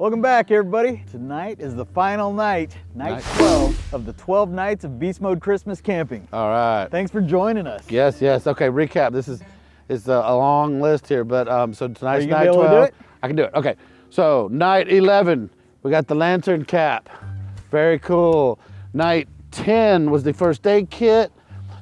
Welcome back, everybody. Tonight is the final night, night 12 of the 12 nights of Beast Mode Christmas camping. All right. Thanks for joining us. Yes. Okay, recap. This is a long list here, but so tonight's night 12. Do it? I can do it. Okay. So night 11, we got the lantern cap. Very cool. Night 10 was the first aid kit.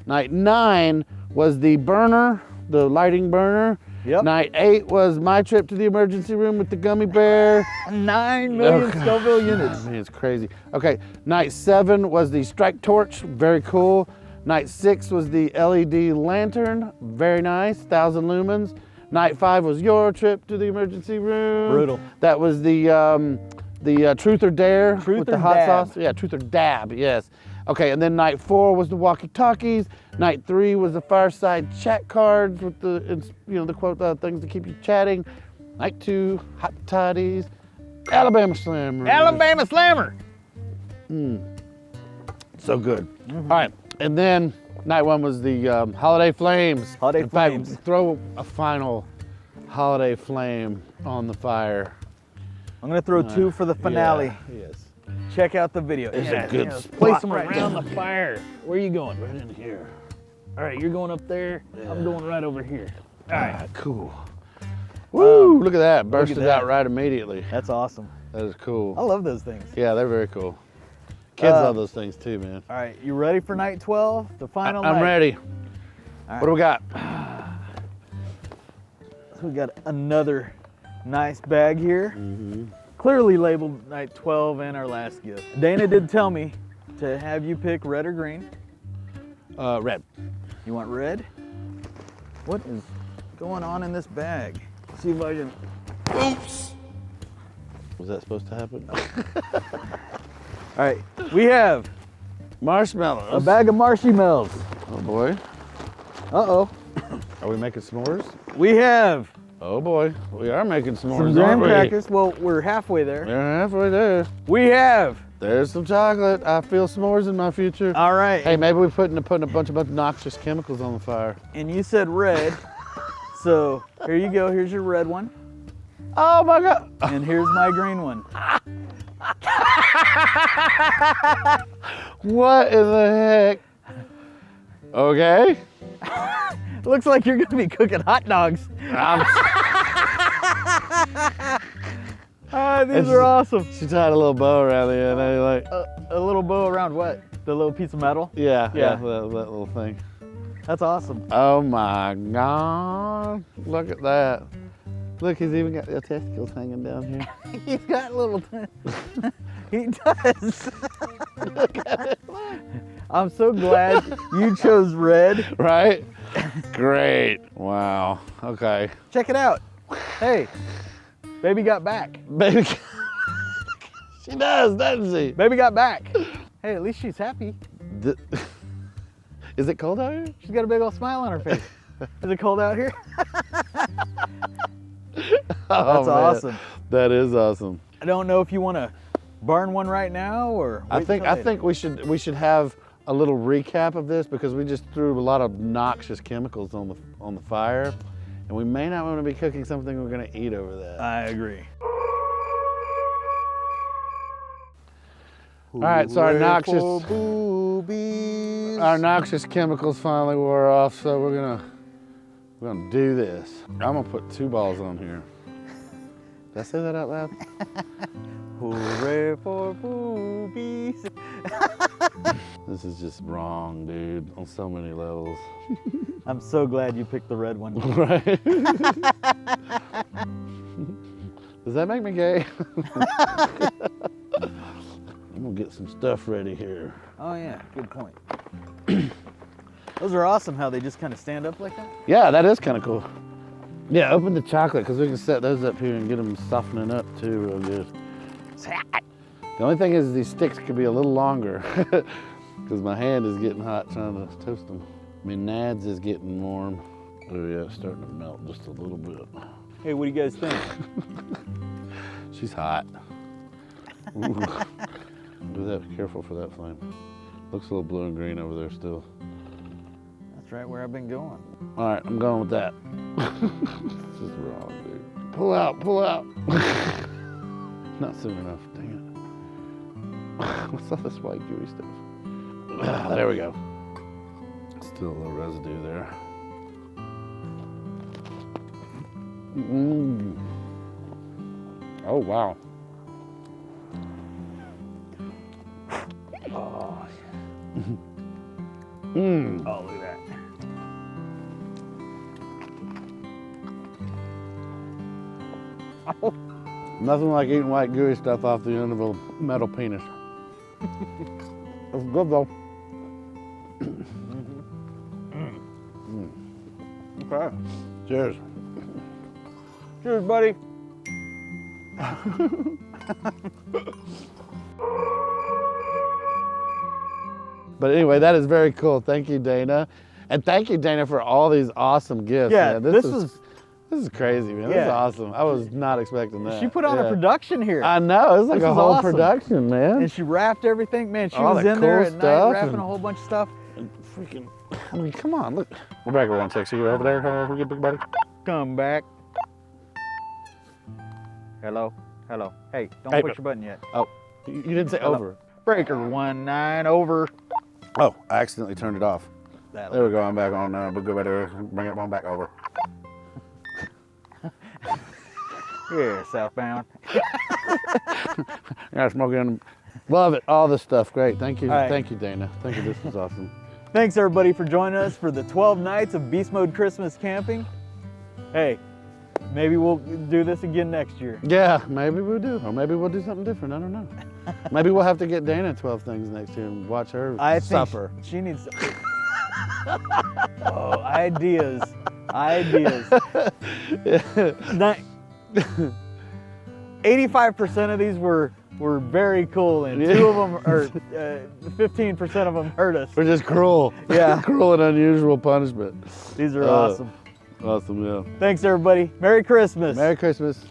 Night 9 was the burner, the lighting burner. Yep. Night 8 was my trip to the emergency room with the gummy bear. 9 million Scoville units. Man, it's crazy. Okay, night 7 was the strike torch, very cool. Night 6 was the LED lantern, very nice, 1,000 lumens. Night 5 was your trip to the emergency room. Brutal. That was the truth or dare with the hot dab. sauce. Yeah, truth or dab, yes. Okay, and then night 4 was the walkie-talkies. Night 3 was the fireside chat cards with the, the quote things to keep you chatting. Night 2, hot toddies, Alabama Slammer. Alabama Slammer. So good. All right, and then night 1 was the holiday flames. Holiday In fact, flames. throw a final holiday flame on the fire. I'm gonna throw 2 for the finale. Yeah, yes. Check out the video. It's a good Place spot them right around down the fire. Where are you going? Right in here. All right, you're going up there. Yeah. I'm going right over here. All right, cool. Woo, look at that. Bursted that. out right immediately. That's awesome. That is cool. I love those things. Yeah, they're very cool. Kids love those things too, man. All right, you ready for night 12? The final night? I'm ready. All What do we got? So we got another nice bag here. Mm-hmm. Clearly labeled night 12 and our last gift. Dana did tell me to have you pick red or green. Red. You want red? What is going on in this bag? Let's see if I can. Oops! Was that supposed to happen? All right, we have Marshmallows. a bag of marshmallows. Oh boy. Uh-oh. Are we making s'mores? We have Oh boy. We are making s'mores, some graham aren't we? crackers. Well, we're halfway there. We're halfway there. We have. There's some chocolate. I feel s'mores in my future. All right. Hey, maybe we're putting a bunch of noxious chemicals on the fire. And you said red. So here you go. Here's your red one. Oh my God. And here's my green one. What in the heck? Okay. Looks like you're gonna be cooking hot dogs. These are awesome. She tied a little bow around the end. I like. A little bow around what? The little piece of metal? Yeah. Yeah. That little thing. That's awesome. Oh my God. Look at that. Look, he's even got the testicles hanging down here. He's got little. He does. Look at it. I'm so glad you chose red. Right? Great. Wow. Okay. Check it out. Hey, baby got back. Baby. She does, doesn't she? Baby got back. Hey, at least she's happy. Is it cold out here? She's got a big old smile on her face. Is it cold out here? Oh, That's man. awesome. That is awesome. I don't know if you want to burn one right now or. I wait till later. think we should have a little recap of this because we just threw a lot of noxious chemicals on the fire, and we may not want to be cooking something we're going to eat over that. I agree. All right, so our noxious chemicals finally wore off, so we're gonna do this. I'm gonna put 2 balls on here. Did I say that out loud? Hooray for boobies. This is just wrong, dude, on so many levels. I'm so glad you picked the red one. Right? Does that make me gay? I'm gonna get some stuff ready here. Oh yeah, good point. Those are awesome how they just kind of stand up like that. Yeah, that is kind of cool. Yeah, open the chocolate because we can set those up here and get them softening up too real good. The only thing is these sticks could be a little longer because my hand is getting hot trying to toast them. My nads is getting warm. Oh yeah, it's starting to melt just a little bit. Hey, what do you guys think? She's hot. Ooh. Do that, careful for that flame. Looks a little blue and green over there still. That's right where I've been going. All right, I'm going with that. This is wrong, dude. Pull out, pull out. Not soon enough. Dang it. What's all this white gooey stuff? There we go. Still a little residue there. Oh, wow. Oh, oh, look at that. Nothing like eating white gooey stuff off the end of a metal penis. It's good though. Okay. Cheers. Cheers, buddy. But anyway, that is very cool. Thank you, Dana. And thank you, Dana, for all these awesome gifts. Yeah, man. this is crazy, man. This is Yeah. awesome. I was not expecting that. She put on a Yeah. production here. I know. It was like This a is whole awesome. production, man. And she wrapped everything. Man, she All was that in there cool at night stuff wrapping and- a whole bunch of stuff. And freaking, I mean, come on, look. We're back at 160. You over there? Come over here, big buddy. Come back. Hello, hello. Hey, don't Hey, push your button yet. Oh, you didn't say Hello. over. Breaker 19 over. Oh, I accidentally turned it off. That'll There we go. I'm back on now. We'll go back there. Bring it on back over. Yeah, southbound. Yeah, smoking. Love it. All this stuff. Great. Thank you. All right. Thank you, Dana. Thank you. This was awesome. Thanks everybody for joining us for the 12 nights of Beast Mode Christmas camping. Hey, maybe we'll do this again next year. Yeah, maybe we'll do. Or maybe we'll do something different. I don't know. Maybe we'll have to get Dana 12 things next year and watch her I suffer. think she needs. Oh, ideas, ideas. 85% of these were very cool, and 2 of them, or 15% of them hurt us. We're just cruel. Yeah. Cruel and unusual punishment. These are awesome. Awesome, yeah. Thanks everybody. Merry Christmas. Merry Christmas.